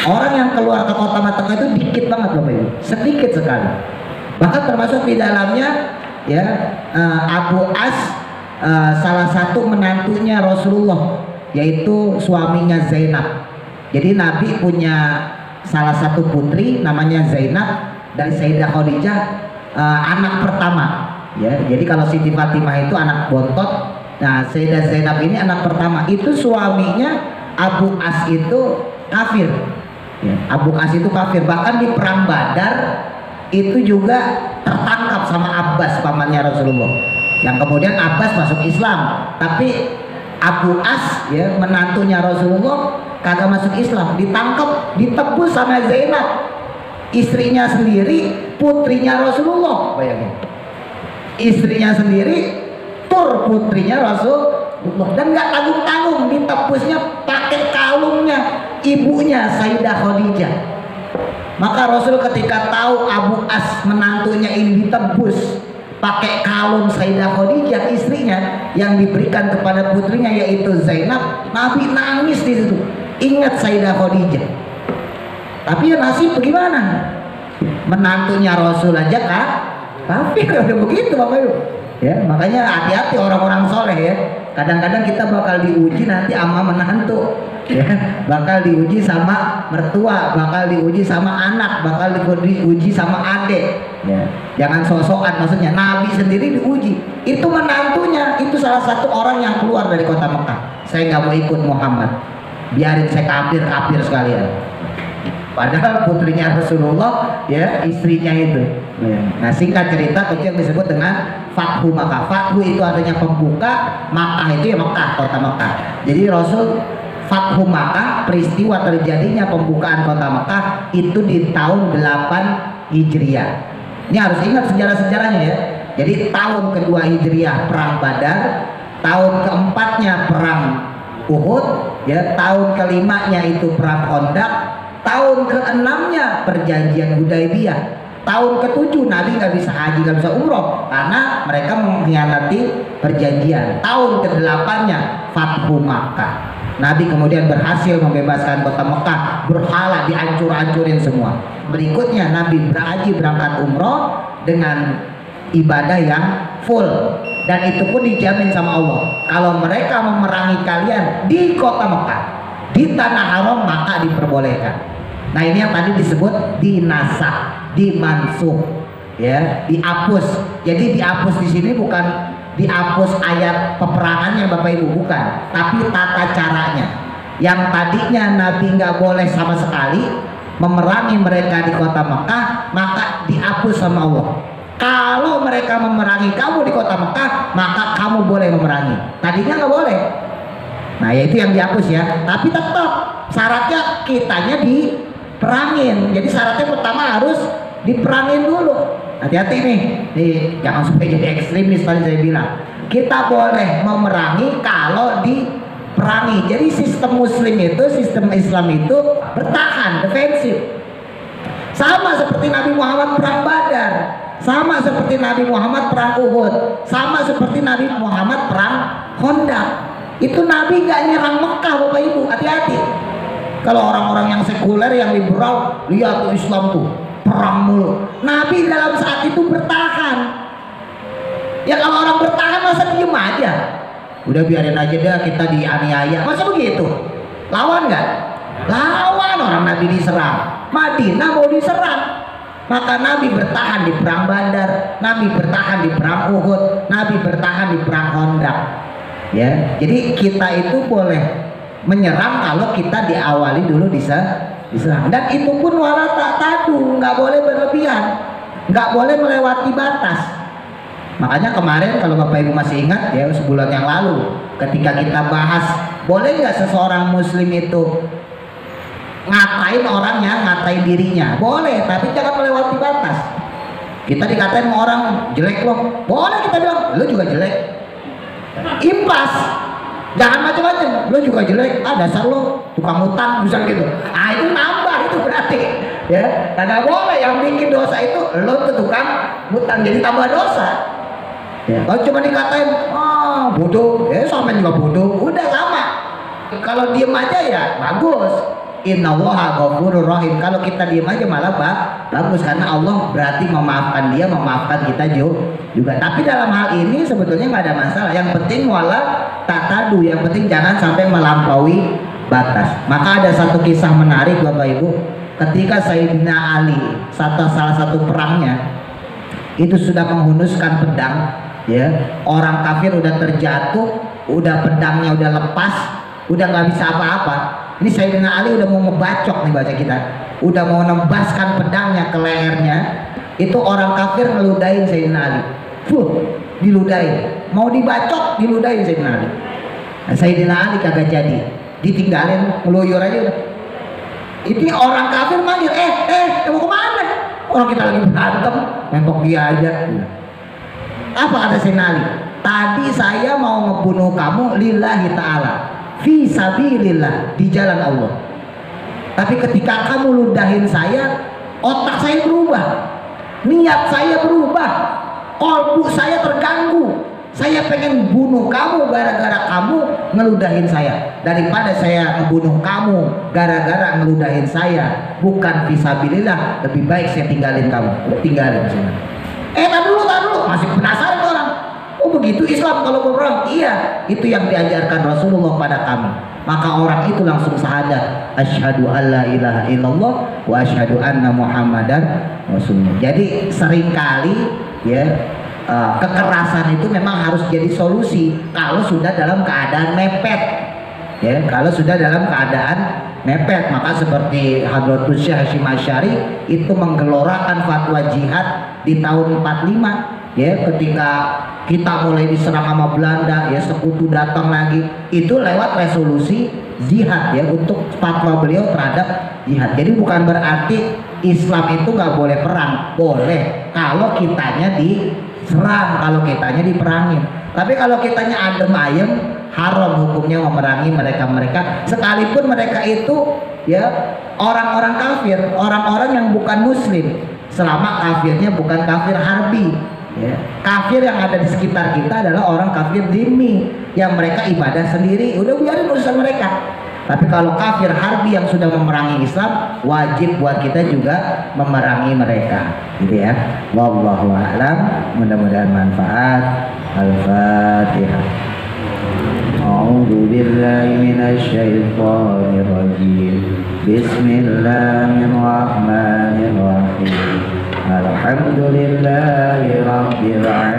Orang yang keluar ke kota Mekah itu dikit banget Bapak Ibu, sedikit sekali. Bahkan termasuk di dalamnya ya Abu As, salah satu menantunya Rasulullah, yaitu suaminya Zainab. Jadi Nabi punya salah satu putri namanya Zainab dari Sayyidah Khadijah, anak pertama. Ya, jadi kalau Siti Fatimah itu anak bontot, nah Sayyidah Zainab ini anak pertama. Itu suaminya Abu As itu kafir. Ya, Abu As itu kafir. Bahkan di perang Badar itu juga tertangkap sama Abbas, pamannya Rasulullah. Yang kemudian Abbas masuk Islam, tapi Abu As ya menantunya Rasulullah kagak masuk Islam, ditangkap, ditebus sama Zainab, istrinya sendiri, putrinya Rasulullah. Bayangin, istrinya sendiri, tur putrinya Rasulullah, dan nggak tanggung-tanggung, ditebusnya pakai kalungnya ibunya Sayyidah Khadijah. Maka Rasul ketika tahu Abu As menantunya ini ditebus pakai kalung Sayyidah Khadijah, istrinya, yang diberikan kepada putrinya yaitu Zainab, Nabi nangis di situ. Ingat Sayyidah Khadijah. Tapi ya nasib bagaimana? Menantunya Rasul aja kan kafir, udah begitu Bapak Ibu. Ya, makanya hati-hati orang-orang soleh ya. Kadang-kadang kita bakal diuji nanti sama menantu, ya, bakal diuji sama mertua, bakal diuji sama anak, bakal diuji sama adik. Ya, jangan sok-sokan, maksudnya Nabi sendiri diuji. Itu menantunya, itu salah satu orang yang keluar dari kota Mekah. Saya nggak mau ikut Muhammad, biarin saya kafir sekalian. Padahal putrinya Rasulullah, ya, istrinya itu. Nah, singkat cerita itu yang disebut dengan Fathu Makkah. Fathu itu artinya pembuka, Makkah itu ya Mekah, kota Mekah. Jadi Rasul Fathu Makkah, peristiwa terjadinya pembukaan kota Mekah itu di tahun 8 Hijriah. Ini harus ingat sejarah-sejarahnya ya. Jadi tahun kedua Hijriah perang Badar, tahun keempatnya perang Uhud, ya, tahun kelimanya itu perang Khandaq, tahun keenamnya perjanjian Hudaybiyah, tahun ketujuh Nabi nggak bisa haji, nggak bisa umroh karena mereka mengkhianati perjanjian. Tahun ke-8-nya Fathu Makkah, Nabi kemudian berhasil membebaskan kota Mekah, berhala dihancur-hancurin semua. Berikutnya Nabi berhaji, berangkat umroh dengan ibadah yang full, dan itu pun dijamin sama Allah, kalau mereka memerangi kalian di kota Mekah, di tanah haram, maka diperbolehkan. Nah, ini yang tadi disebut dinasah, dimansuh, ya, dihapus. Jadi dihapus di sini bukan dihapus ayat peperangannya Bapak Ibu, bukan, tapi tata caranya. Yang tadinya Nabi nggak boleh sama sekali memerangi mereka di kota Mekah, maka dihapus sama Allah. Kalau mereka memerangi kamu di kota Mekah, maka kamu boleh memerangi. Tadinya nggak boleh. Nah, yaitu yang dihapus ya. Tapi tetap syaratnya kitanya diperangin. Jadi syaratnya pertama harus diperangin dulu. Hati-hati nih, jangan sampai jadi ekstremis. Tadi saya bilang kita boleh memerangi kalau diperangi. Jadi sistem Muslim itu, sistem Islam itu bertahan, defensif. Sama seperti Nabi Muhammad perang Badar, sama seperti Nabi Muhammad perang Uhud, sama seperti Nabi Muhammad perang Khandaq. Itu Nabi nggak nyerang Mekah Bapak Ibu, hati-hati. Kalau orang-orang yang sekuler, yang liberal, lihat tuh Islam tuh perang mulu. Nabi dalam saat itu bertahan. Ya kalau orang bertahan masa diem aja? Udah biarin aja dah, kita dianiaya. Masa begitu? Lawan nggak? Lawan, orang Nabi diserang. Madinah mau diserang. Maka Nabi bertahan di perang Badar, Nabi bertahan di perang Uhud, Nabi bertahan di perang Khandaq. Ya, jadi kita itu boleh menyerang kalau kita diawali dulu diserang, dan itu pun wala tak tadu, nggak boleh berlebihan, nggak boleh melewati batas. Makanya kemarin kalau Bapak Ibu masih ingat ya, sebulan yang lalu ketika kita bahas boleh nggak seseorang Muslim itu ngatain orangnya, ngatain dirinya, boleh, tapi jangan melewati batas. Kita dikatain sama orang jelek loh, boleh kita bilang lo juga jelek. Impas, jangan macam-macam, lo juga jelek, dasar lo tukang utang misalnya gitu. Itu nambah, itu berarti ya, kagak boleh. Yang bikin dosa itu lo tuh tukang utang, jadi tambah dosa ya. Kalau cuma dikatain bodoh, sama juga bodoh, udah sama. Kalau diem aja ya bagus. Innallaha ghafurur rahim. Kalau kita diem aja malah bagus, karena Allah berarti memaafkan dia, memaafkan kita juga. Tapi dalam hal ini sebetulnya nggak ada masalah. Yang penting wala tatadu, yang penting jangan sampai melampaui batas. Maka ada satu kisah menarik Bapak Ibu, ketika Sayyidina Ali salah satu perangnya itu sudah menghunuskan pedang ya, orang kafir udah terjatuh, udah pedangnya udah lepas, udah nggak bisa apa-apa. Ini Sayyidina Ali udah mau ngebacok nih, baca kita, udah mau nembaskan pedangnya ke lehernya. Itu orang kafir ngeludahin Sayyidina Ali, diludahin, mau dibacok diludahin Sayyidina Ali. Nah, Sayyidina Ali kagak jadi, ditinggalin, ngeluyur aja udah. Ini orang kafir manggil, mau kemana? Orang kita lagi berantem, nempok dia aja. Apa kata Sayyidina Ali? Tadi saya mau ngebunuh kamu lillahi ta'ala, fi sabilillah, di jalan Allah. Tapi ketika kamu ludahin saya, otak saya berubah, niat saya berubah, kolbu saya terganggu. Saya pengen bunuh kamu gara-gara kamu ngeludahin saya, daripada saya ngebunuh kamu gara-gara ngeludahin saya bukan fisabilillah. Lebih baik saya tinggalin kamu. Tinggalin sana. Tak dulu masih penasaran orang. Oh begitu Islam kalau berperang? Iya, itu yang diajarkan Rasulullah pada kami. Maka orang itu langsung syahadat, asyhadu alla ilaha illallah wa asyhadu anna muhammadan rasulullah. Jadi seringkali ya, kekerasan itu memang harus jadi solusi kalau sudah dalam keadaan mepet ya, kalau sudah dalam keadaan mepet. Maka seperti Hadratus Syekh Hasyim Asy'ari itu menggelorakan fatwa jihad di tahun 45 ya, ketika kita mulai diserang sama Belanda ya, sekutu datang lagi, itu lewat resolusi jihad ya, untuk fatwa beliau terhadap jihad. Jadi bukan berarti Islam itu nggak boleh perang, boleh kalau kitanya diserang, kalau kitanya diperangin. Tapi kalau kitanya adem ayem, haram hukumnya memerangi mereka sekalipun mereka itu ya orang-orang kafir, orang-orang yang bukan muslim, selama kafirnya bukan kafir harbi ya. Kafir yang ada di sekitar kita adalah orang kafir dhimmi yang mereka ibadah sendiri, udah biarin urusan mereka. Tapi kalau kafir harbi yang sudah memerangi Islam, wajib buat kita juga memerangi mereka, gitu ya. Wallahu a'lam, mudah-mudahan manfaat. Al-Fatihah. A'udzu billahi minasy syaithanir rajim. Bismillahirrahmanirrahim. Alhamdulillahi rabbil alamin.